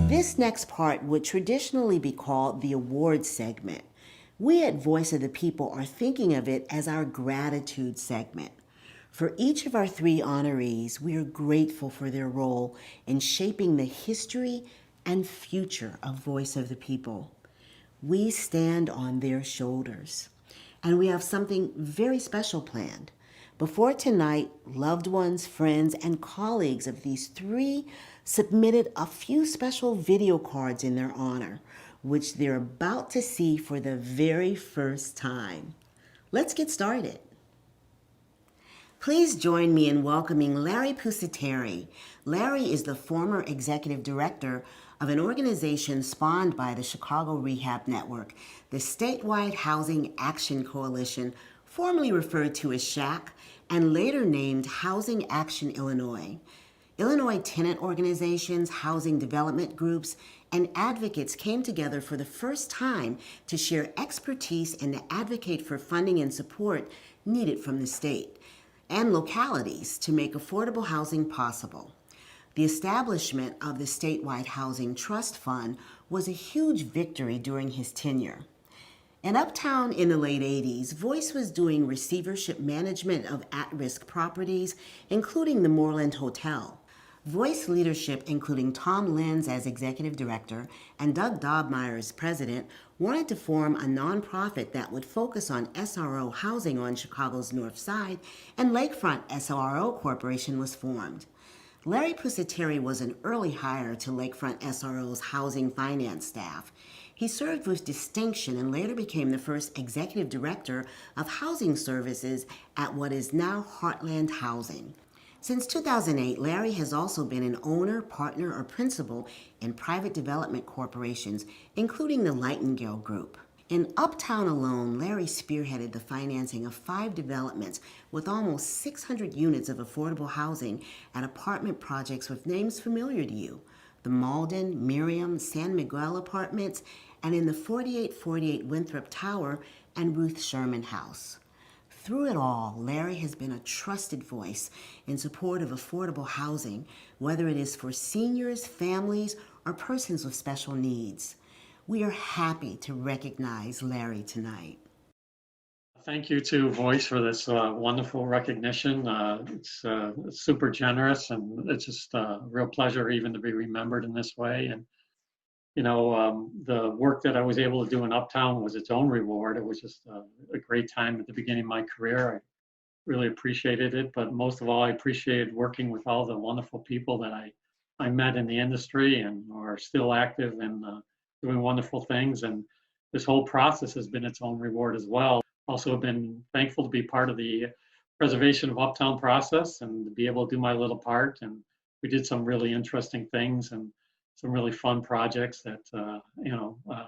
This next part would traditionally be called the awards segment. We at Voice of the People are thinking of it as our gratitude segment. For each of our three honorees, we are grateful for their role in shaping the history and future of Voice of the People. We stand on their shoulders, and we have something very special planned. Before tonight, loved ones, friends, and colleagues of these three submitted a few special video cards in their honor, which they're about to see for the very first time. Let's get started. Please join me in welcoming Larry Pusateri. Larry is the former executive director of an organization spawned by the Chicago Rehab Network, the Statewide Housing Action Coalition, formerly referred to as SHAC, and later named Housing Action Illinois. Illinois tenant organizations, housing development groups, and advocates came together for the first time to share expertise and to advocate for funding and support needed from the state and localities to make affordable housing possible. The establishment of the Statewide Housing Trust Fund was a huge victory during his tenure. In Uptown in the late 80s, Voice was doing receivership management of at-risk properties, including the Moreland Hotel. Voice leadership, including Tom Lenz as executive director and Doug Dobmeyer as president, wanted to form a nonprofit that would focus on SRO housing on Chicago's North Side, and Lakefront SRO Corporation was formed. Larry Pusateri was an early hire to Lakefront SRO's housing finance staff. He served with distinction and later became the first executive director of housing services at what is now Heartland Housing. Since 2008, Larry has also been an owner, partner, or principal in private development corporations, including the Lightingale Group. In Uptown alone, Larry spearheaded the financing of 5 developments with almost 600 units of affordable housing at apartment projects with names familiar to you: the Malden, Miriam, San Miguel Apartments, and in the 4848 Winthrop Tower and Ruth Sherman House. Through it all, Larry has been a trusted voice in support of affordable housing, whether it is for seniors, families, or persons with special needs. We are happy to recognize Larry tonight. Thank you to Voice for this wonderful recognition. It's super generous, and it's just a real pleasure even to be remembered in this way. And the work that I was able to do in Uptown was its own reward. It was just a great time at the beginning of my career. I really appreciated it, but most of all, I appreciated working with all the wonderful people that I met in the industry and are still active and doing wonderful things. And this whole process has been its own reward as well. Also been thankful to be part of the preservation of Uptown process and to be able to do my little part. And we did some really interesting things and some really fun projects that,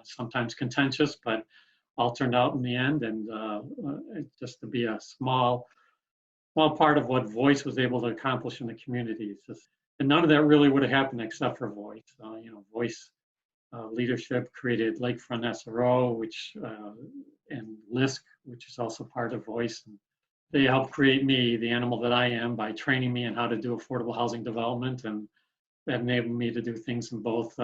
sometimes contentious, but all turned out in the end. And just to be a small part of what Voice was able to accomplish in the community. And none of that really would have happened except for Voice. Voice leadership created Lakefront SRO, and LISC, which is also part of Voice. And they helped create me, the animal that I am, by training me in how to do affordable housing development, and that enabled me to do things in both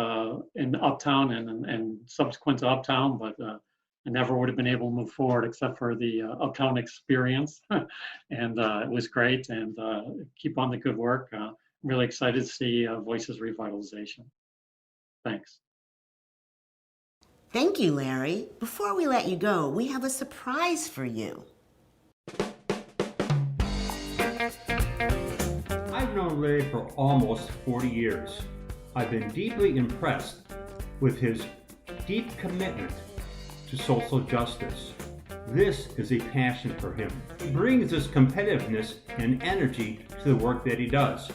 in Uptown and subsequent to Uptown, but I never would have been able to move forward except for the Uptown experience. And it was great, and keep on the good work. I'm really excited to see Voice's revitalization. Thanks. Thank you, Larry. Before we let you go, we have a surprise for you. I've known Larry for almost 40 years. I've been deeply impressed with his deep commitment to social justice. This is a passion for him. He brings this competitiveness and energy to the work that he does.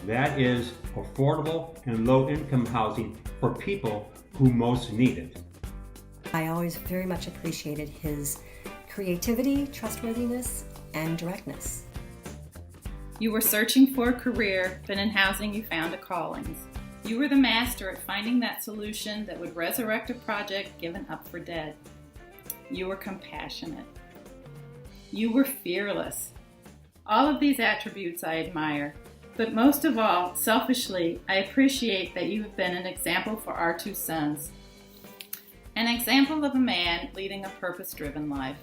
That is affordable and low-income housing for people who most need it. I always very much appreciated his creativity, trustworthiness, and directness. You were searching for a career, but in housing you found a calling. You were the master at finding that solution that would resurrect a project given up for dead. You were compassionate. You were fearless. All of these attributes I admire, but most of all, selfishly, I appreciate that you have been an example for our two sons. An example of a man leading a purpose-driven life.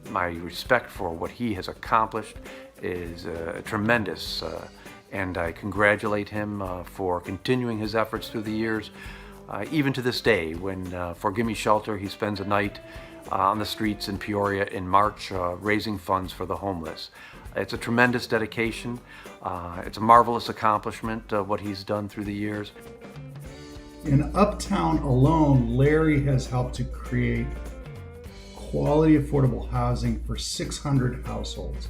My respect for what he has accomplished is tremendous, and I congratulate him for continuing his efforts through the years, even to this day when for Gimme Shelter he spends a night on the streets in Peoria in March raising funds for the homeless. It's a tremendous dedication. It's a marvelous accomplishment, what he's done through the years. In Uptown alone, Larry has helped to create quality, affordable housing for 600 households.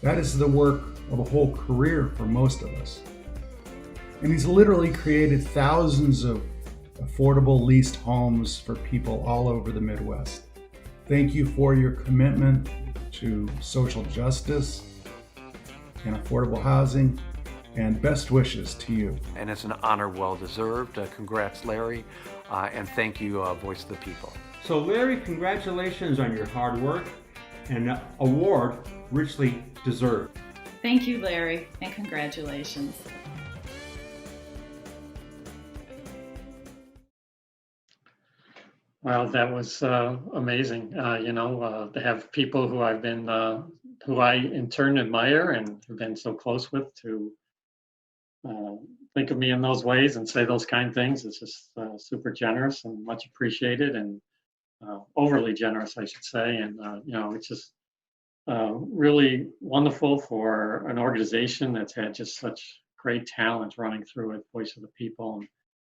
That is the work of a whole career for most of us. And he's literally created thousands of affordable leased homes for people all over the Midwest. Thank you for your commitment to social justice and affordable housing, and best wishes to you. And it's an honor well deserved. Congrats, Larry, and thank you, Voice of the People. So Larry, congratulations on your hard work and an award richly deserved. Thank you, Larry, and congratulations. Well, that was amazing. To have people who I've been, who I in turn admire and have been so close with to think of me in those ways and say those kind things. It's just super generous and much appreciated, and overly generous, I should say. And it's just really wonderful for an organization that's had just such great talent running through it. Voice of the People, and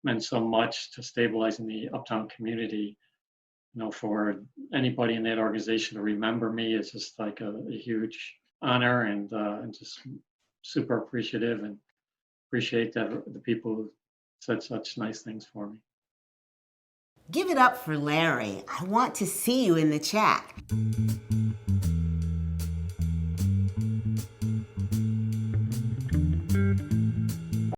meant so much to stabilizing the Uptown community. For anybody in that organization to remember me is just like a huge honor, and just super appreciative, and appreciate that the people who said such nice things for me. Give it up for Larry. I want to see you in the chat.